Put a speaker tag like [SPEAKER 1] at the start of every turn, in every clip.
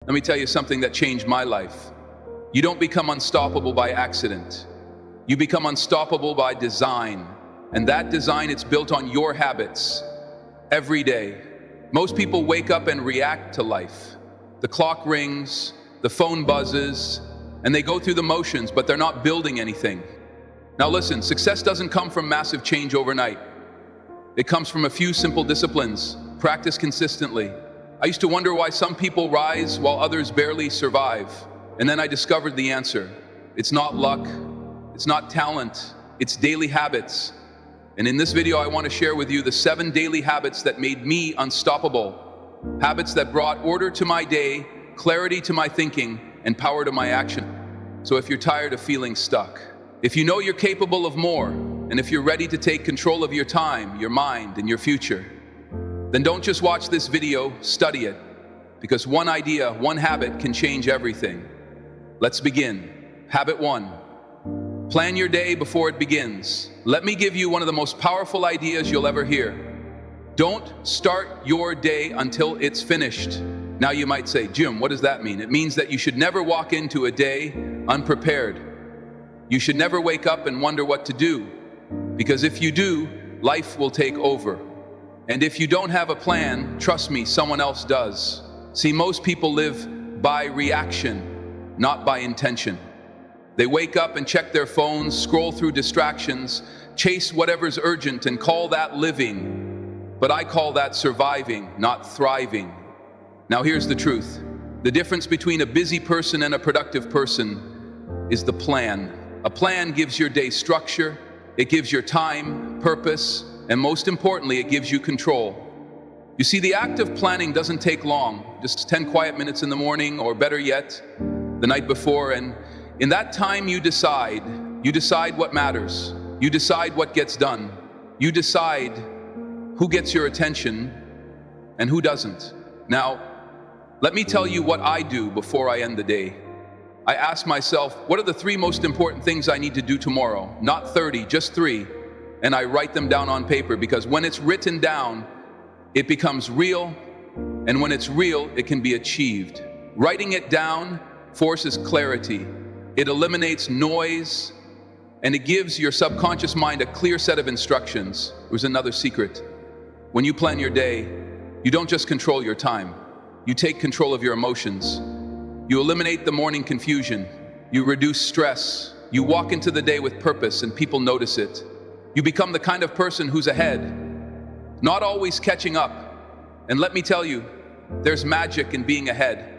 [SPEAKER 1] Let me tell you something that changed my life. You don't become unstoppable by accident. You become unstoppable by design. And that design, it's built on your habits every day. Most people wake up and react to life. The clock rings, the phone buzzes, and they go through the motions, but they're not building anything. Now listen, success doesn't come from massive change overnight. It comes from a few simple disciplines, practiced consistently. I used to wonder why some people rise while others barely survive. And then I discovered the answer. It's not luck, it's not talent, it's daily habits. And in this video, I want to share with you the 7 daily habits that made me unstoppable. Habits that brought order to my day, clarity to my thinking, and power to my action. So if you're tired of feeling stuck, if you know you're capable of more, and if you're ready to take control of your time, your mind, and your future, then don't just watch this video, study it. Because one idea, one habit can change everything. Let's begin. Habit 1. Plan your day before it begins. Let me give you one of the most powerful ideas you'll ever hear. Don't start your day until it's finished. Now you might say, Jim, what does that mean? It means that you should never walk into a day unprepared. You should never wake up and wonder what to do. Because if you do, life will take over. And if you don't have a plan, trust me, someone else does. See, most people live by reaction, not by intention. They wake up and check their phones, scroll through distractions, chase whatever's urgent and call that living. But I call that surviving, not thriving. Now here's the truth. The difference between a busy person and a productive person is the plan. A plan gives your day structure, it gives your time, purpose, and most importantly, it gives you control. You see, the act of planning doesn't take long, just 10 quiet minutes in the morning, or better yet, the night before, and in that time you decide what matters, you decide what gets done, you decide who gets your attention and who doesn't. Now, let me tell you what I do before I end the day. I ask myself, what are the 3 most important things I need to do tomorrow? Not 30, just 3. And I write them down on paper, because when it's written down, it becomes real, and when it's real, it can be achieved. Writing it down forces clarity. It eliminates noise, and it gives your subconscious mind a clear set of instructions. There's another secret. When you plan your day, you don't just control your time. You take control of your emotions. You eliminate the morning confusion. You reduce stress. You walk into the day with purpose, and people notice it. You become the kind of person who's ahead, not always catching up. And let me tell you, there's magic in being ahead.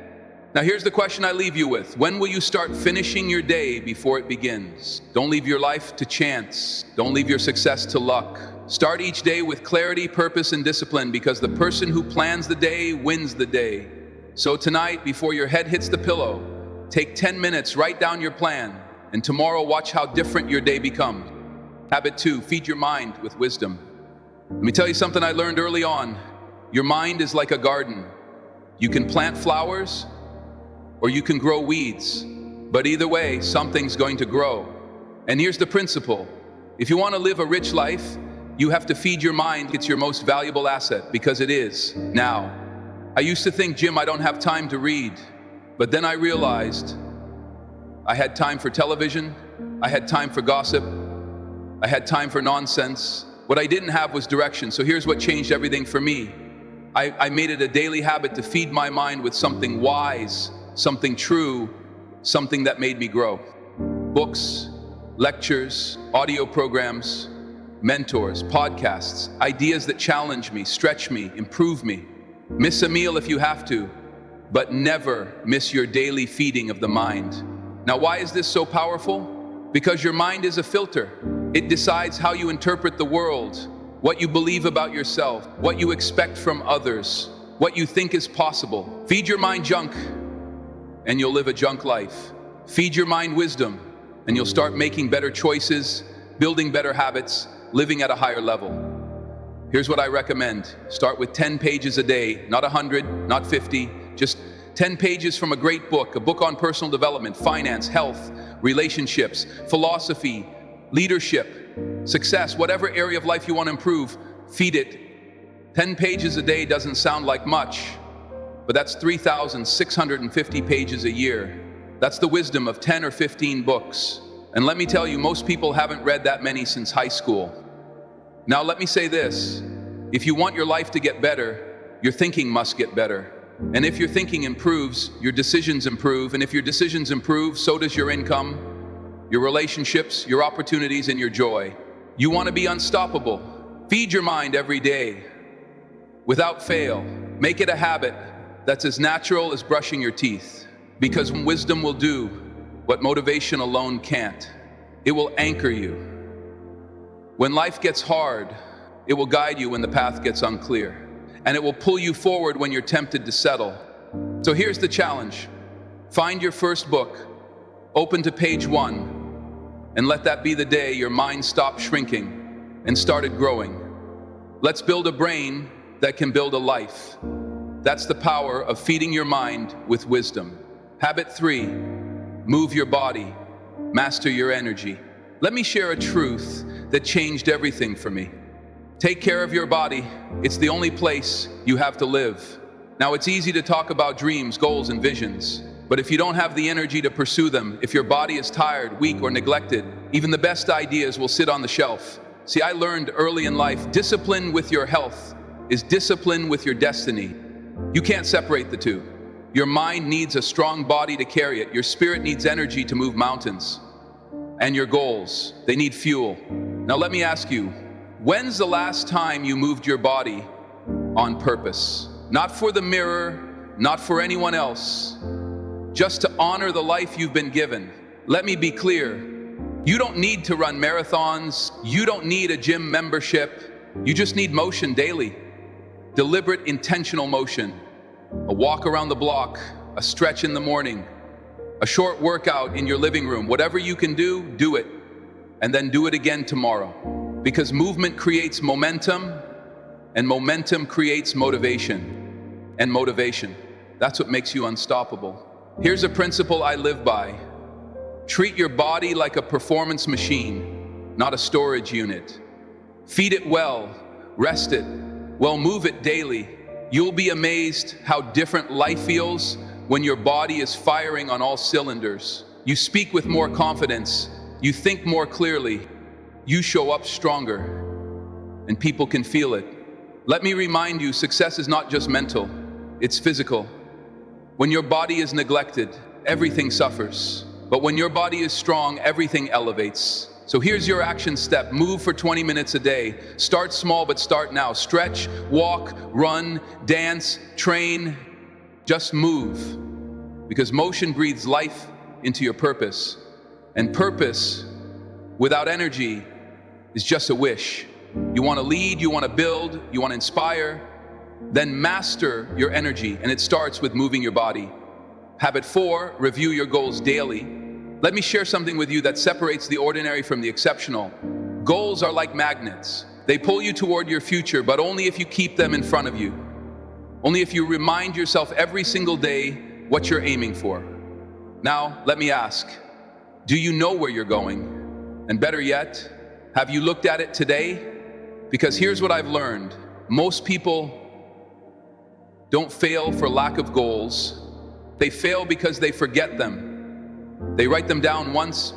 [SPEAKER 1] Now here's the question I leave you with. When will you start finishing your day before it begins? Don't leave your life to chance. Don't leave your success to luck. Start each day with clarity, purpose, and discipline, because the person who plans the day wins the day. So tonight, before your head hits the pillow, take 10 minutes, write down your plan, and tomorrow watch how different your day becomes. Habit 2, feed your mind with wisdom. Let me tell you something I learned early on. Your mind is like a garden. You can plant flowers or you can grow weeds, but either way, something's going to grow. And here's the principle. If you want to live a rich life, you have to feed your mind. It's your most valuable asset, because it is. Now, I used to think, Jim, I don't have time to read. But then I realized I had time for television, I had time for gossip, I had time for nonsense. What I didn't have was direction. So here's what changed everything for me. I made it a daily habit to feed my mind with something wise, something true, something that made me grow. Books, lectures, audio programs, mentors, podcasts, ideas that challenge me, stretch me, improve me. Miss a meal if you have to, but never miss your daily feeding of the mind. Now, why is this so powerful? Because your mind is a filter. It decides how you interpret the world, what you believe about yourself, what you expect from others, what you think is possible. Feed your mind junk, and you'll live a junk life. Feed your mind wisdom, and you'll start making better choices, building better habits, living at a higher level. Here's what I recommend. Start with 10 pages a day, not 100, not 50, just 10 pages from a great book, a book on personal development, finance, health, relationships, philosophy, leadership, success, whatever area of life you want to improve, feed it. 10 pages a day doesn't sound like much, but that's 3,650 pages a year. That's the wisdom of 10 or 15 books. And let me tell you, most people haven't read that many since high school. Now let me say this, if you want your life to get better, your thinking must get better. And if your thinking improves, your decisions improve. And if your decisions improve, so does your income, your relationships, your opportunities, and your joy. You want to be unstoppable. Feed your mind every day, without fail. Make it a habit that's as natural as brushing your teeth. Because wisdom will do what motivation alone can't. It will anchor you. When life gets hard, it will guide you when the path gets unclear. And it will pull you forward when you're tempted to settle. So here's the challenge. Find your first book, open to page 1, and let that be the day your mind stopped shrinking and started growing. Let's build a brain that can build a life. That's the power of feeding your mind with wisdom. Habit 3, move your body, master your energy. Let me share a truth that changed everything for me. Take care of your body. It's the only place you have to live. Now, it's easy to talk about dreams, goals, and visions, but if you don't have the energy to pursue them, if your body is tired, weak, or neglected, even the best ideas will sit on the shelf. See, I learned early in life, discipline with your health is discipline with your destiny. You can't separate the two. Your mind needs a strong body to carry it. Your spirit needs energy to move mountains. And your goals, they need fuel. Now let me ask you, when's the last time you moved your body on purpose? Not for the mirror, not for anyone else, just to honor the life you've been given. Let me be clear, you don't need to run marathons, you don't need a gym membership, you just need motion daily. Deliberate, intentional motion. A walk around the block, a stretch in the morning, a short workout in your living room. Whatever you can do, do it. And then do it again tomorrow. Because movement creates momentum, and momentum creates motivation. And motivation, that's what makes you unstoppable. Here's a principle I live by. Treat your body like a performance machine, not a storage unit. Feed it well, rest it, well, move it daily. You'll be amazed how different life feels when your body is firing on all cylinders. You speak with more confidence, you think more clearly, you show up stronger, and people can feel it. Let me remind you, success is not just mental, it's physical. When your body is neglected, everything suffers. But when your body is strong, everything elevates. So here's your action step. Move for 20 minutes a day. Start small, but start now. Stretch, walk, run, dance, train. Just move. Because motion breathes life into your purpose. And purpose without energy is just a wish. You want to lead, you want to build, you want to inspire, then master your energy. And it starts with moving your body. Habit 4, review your goals daily. Let me share something with you that separates the ordinary from the exceptional. Goals are like magnets. They pull you toward your future, but only if you keep them in front of you. Only if you remind yourself every single day what you're aiming for. Now, let me ask, do you know where you're going? And better yet, have you looked at it today? Because here's what I've learned. Most people don't fail for lack of goals. They fail because they forget them. They write them down once,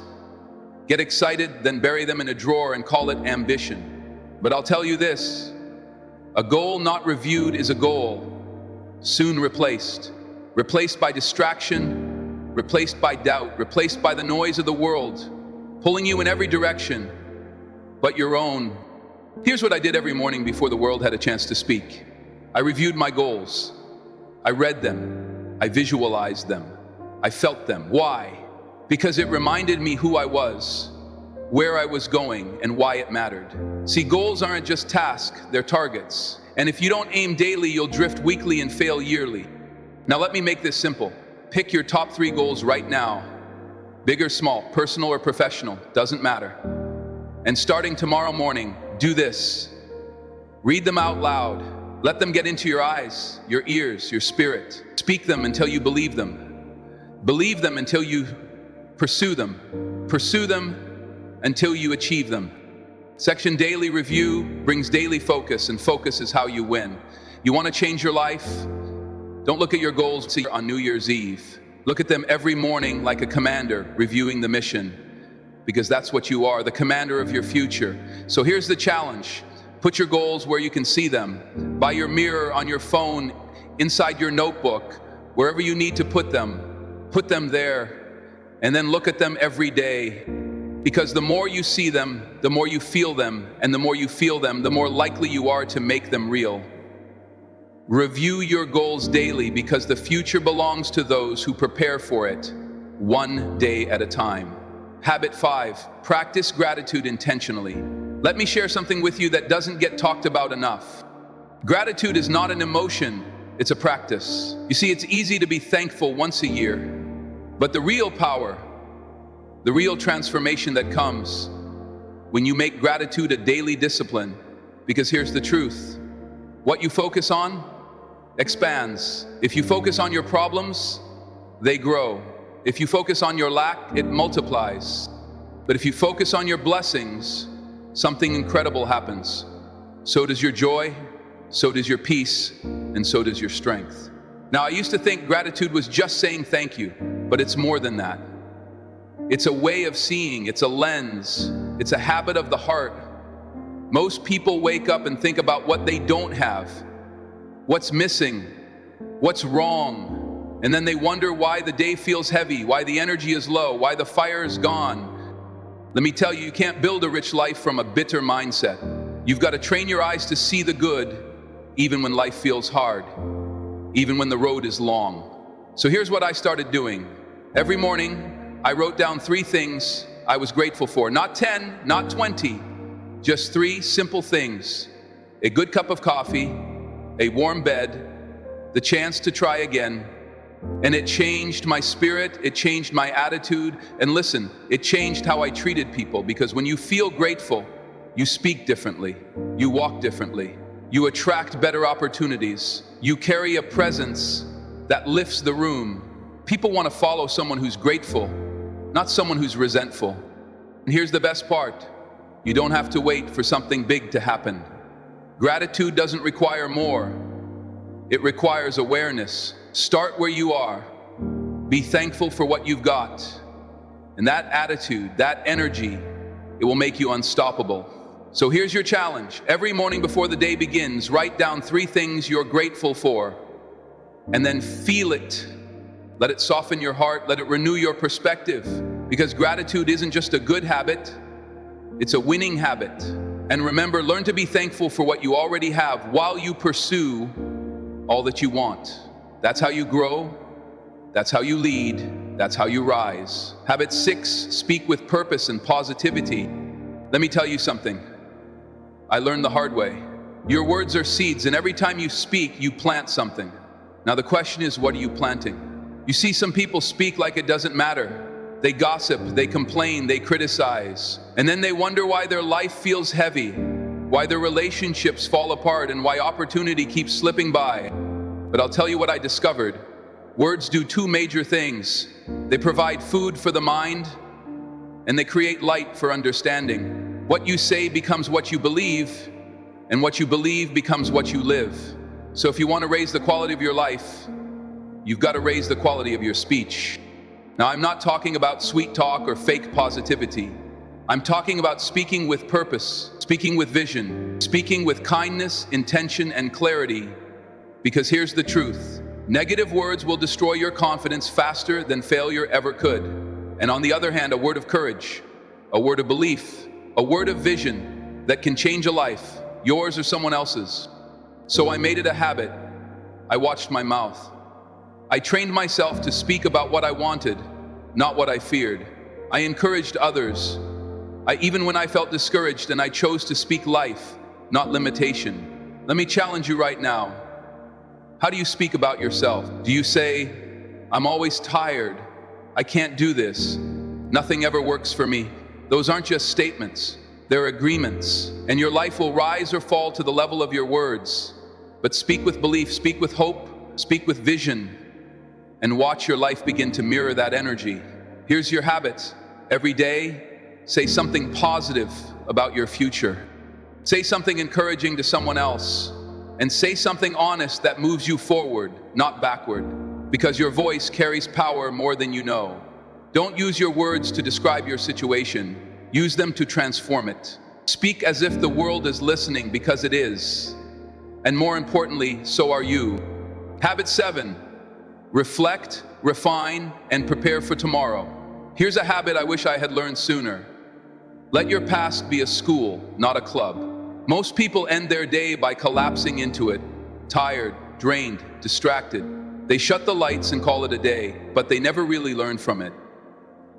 [SPEAKER 1] get excited, then bury them in a drawer and call it ambition. But I'll tell you this, a goal not reviewed is a goal soon replaced. Replaced by distraction, replaced by doubt, replaced by the noise of the world, pulling you in every direction but your own. Here's what I did every morning before the world had a chance to speak. I reviewed my goals. I read them. I visualized them. I felt them. Why? Because it reminded me who I was, where I was going, and why it mattered. See, goals aren't just tasks, they're targets. And if you don't aim daily, you'll drift weekly and fail yearly. Now let me make this simple. Pick your top 3 goals right now. Big or small, personal or professional, doesn't matter. And starting tomorrow morning, do this. Read them out loud. Let them get into your eyes, your ears, your spirit. Speak them until you believe them. Believe them until you pursue them. Pursue them until you achieve them. Section daily review brings daily focus, and focus is how you win. You want to change your life? Don't look at your goals on New Year's Eve. Look at them every morning like a commander reviewing the mission, because that's what you are, the commander of your future. So here's the challenge. Put your goals where you can see them, by your mirror, on your phone, inside your notebook, wherever you need to put them there, and then look at them every day. Because the more you see them, the more you feel them, and the more you feel them, the more likely you are to make them real. Review your goals daily, because the future belongs to those who prepare for it, one day at a time. Habit 5, practice gratitude intentionally. Let me share something with you that doesn't get talked about enough. Gratitude is not an emotion, it's a practice. You see, it's easy to be thankful once a year, but the real power, the real transformation that comes when you make gratitude a daily discipline, because here's the truth. What you focus on expands. If you focus on your problems, they grow. If you focus on your lack, it multiplies. But if you focus on your blessings, something incredible happens. So does your joy, so does your peace, and so does your strength. Now, I used to think gratitude was just saying thank you, but it's more than that. It's a way of seeing, it's a lens, it's a habit of the heart. Most people wake up and think about what they don't have, what's missing, what's wrong, and then they wonder why the day feels heavy, why the energy is low, why the fire is gone. Let me tell you, you can't build a rich life from a bitter mindset. You've got to train your eyes to see the good, even when life feels hard, even when the road is long. So here's what I started doing. Every morning, I wrote down 3 things I was grateful for. Not 10, not 20, just 3 simple things. A good cup of coffee, a warm bed, the chance to try again. And it changed my spirit, it changed my attitude, and listen, it changed how I treated people, because when you feel grateful, you speak differently, you walk differently, you attract better opportunities, you carry a presence that lifts the room. People want to follow someone who's grateful, not someone who's resentful. And here's the best part. You don't have to wait for something big to happen. Gratitude doesn't require more. It requires awareness. Start where you are. Be thankful for what you've got. And that attitude, that energy, it will make you unstoppable. So here's your challenge. Every morning before the day begins, write down 3 things you're grateful for, and then feel it. Let it soften your heart. Let it renew your perspective. Because gratitude isn't just a good habit, it's a winning habit. And remember, learn to be thankful for what you already have while you pursue all that you want. That's how you grow. That's how you lead. That's how you rise. Habit 6, speak with purpose and positivity. Let me tell you something. I learned the hard way. Your words are seeds, and every time you speak, you plant something. Now the question is, what are you planting? You see, some people speak like it doesn't matter. They gossip, they complain, they criticize. And then they wonder why their life feels heavy, why their relationships fall apart, and why opportunity keeps slipping by. But I'll tell you what I discovered. Words do 2 major things. They provide food for the mind, and they create light for understanding. What you say becomes what you believe, and what you believe becomes what you live. So if you want to raise the quality of your life, you've got to raise the quality of your speech. Now, I'm not talking about sweet talk or fake positivity. I'm talking about speaking with purpose, speaking with vision, speaking with kindness, intention, and clarity. Because here's the truth. Negative words will destroy your confidence faster than failure ever could. And on the other hand, a word of courage, a word of belief, a word of vision that can change a life, yours or someone else's. So I made it a habit. I watched my mouth. I trained myself to speak about what I wanted, not what I feared. I encouraged others. Even when I felt discouraged, and I chose to speak life, not limitation. Let me challenge you right now. How do you speak about yourself? Do you say, I'm always tired, I can't do this, nothing ever works for me? Those aren't just statements, they're agreements. And your life will rise or fall to the level of your words. But speak with belief, speak with hope, speak with vision, and watch your life begin to mirror that energy. Here's your habit. Every day, say something positive about your future. Say something encouraging to someone else. and say something honest that moves you forward, not backward, because your voice carries power more than you know. Don't use your words to describe your situation. Use them to transform it. Speak as if the world is listening, because it is. And more importantly, so are you. Habit 7, reflect, refine, and prepare for tomorrow. Here's a habit I wish I had learned sooner. Let your past be a school, not a club. Most people end their day by collapsing into it, tired, drained, distracted. They shut the lights and call it a day, but they never really learn from it.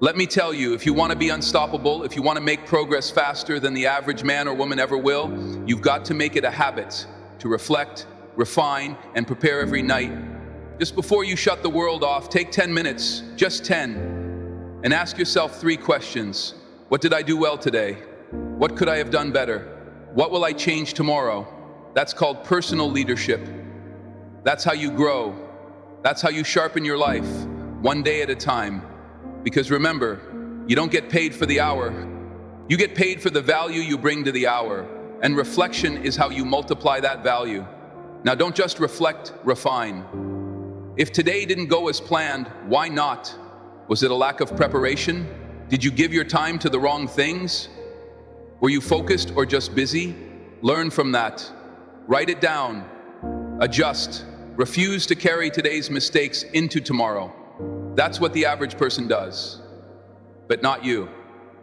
[SPEAKER 1] Let me tell you, if you want to be unstoppable, if you want to make progress faster than the average man or woman ever will, you've got to make it a habit to reflect, refine, and prepare every night. Just before you shut the world off, take 10 minutes, just 10, and ask yourself 3 questions. What did I do well today? What could I have done better? What will I change tomorrow? That's called personal leadership. That's how you grow. That's how you sharpen your life, one day at a time. Because remember, you don't get paid for the hour. You get paid for the value you bring to the hour. And reflection is how you multiply that value. Now don't just reflect, refine. If today didn't go as planned, why not? Was it a lack of preparation? Did you give your time to the wrong things? Were you focused or just busy? Learn from that. Write it down. Adjust. Refuse to carry today's mistakes into tomorrow. That's what the average person does, but not you.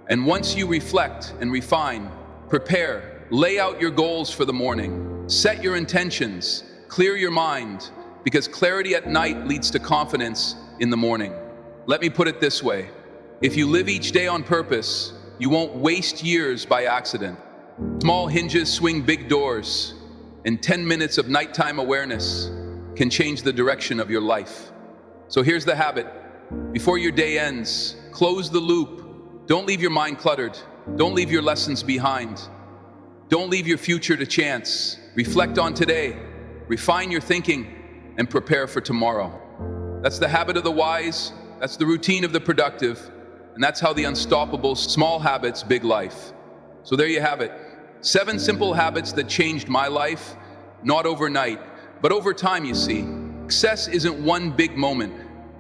[SPEAKER 1] And once you reflect and refine, prepare, lay out your goals for the morning, set your intentions, clear your mind, because clarity at night leads to confidence in the morning. Let me put it this way. If you live each day on purpose, you won't waste years by accident. Small hinges swing big doors, and 10 minutes of nighttime awareness can change the direction of your life. So here's the habit. Before your day ends, close the loop. Don't leave your mind cluttered. Don't leave your lessons behind. Don't leave your future to chance. Reflect on today, refine your thinking, and prepare for tomorrow. That's the habit of the wise, that's the routine of the productive, and that's how the unstoppable, small habits, big life. So there you have it. 7 simple habits that changed my life, not overnight, but over time, you see. Success isn't one big moment.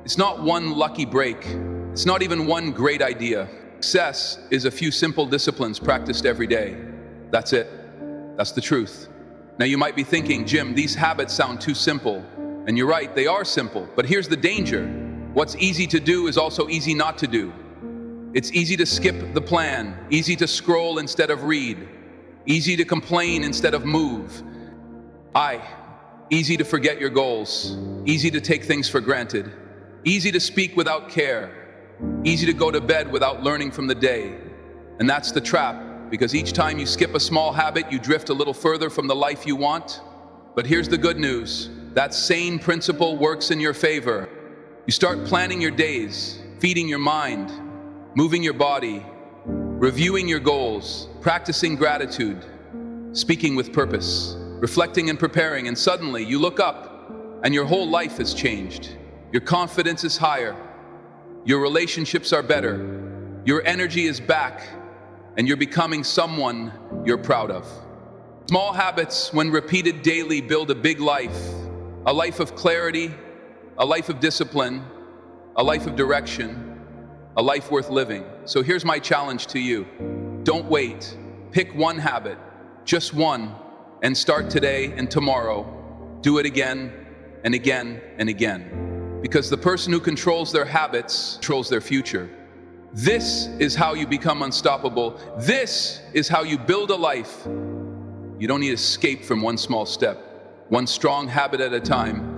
[SPEAKER 1] It's not one lucky break. It's not even one great idea. Success is a few simple disciplines practiced every day. That's it. That's the truth. Now you might be thinking, Jim, these habits sound too simple. And you're right, they are simple. But here's the danger. What's easy to do is also easy not to do. It's easy to skip the plan, easy to scroll instead of read, easy to complain instead of move. Easy to forget your goals, easy to take things for granted, easy to speak without care, easy to go to bed without learning from the day. And that's the trap, because each time you skip a small habit, you drift a little further from the life you want. But here's the good news. That same principle works in your favor. You start planning your days, feeding your mind, moving your body, reviewing your goals, practicing gratitude, speaking with purpose, reflecting and preparing, and suddenly you look up and your whole life has changed. Your confidence is higher, your relationships are better, your energy is back, and you're becoming someone you're proud of. Small habits, when repeated daily, build a big life, a life of clarity, a life of discipline, a life of direction, a life worth living. So here's my challenge to you. Don't wait. Pick one habit, just one, and start today and tomorrow. Do it again and again and again. Because the person who controls their habits controls their future. This is how you become unstoppable. This is how you build a life. You don't need to escape from one small step, one strong habit at a time.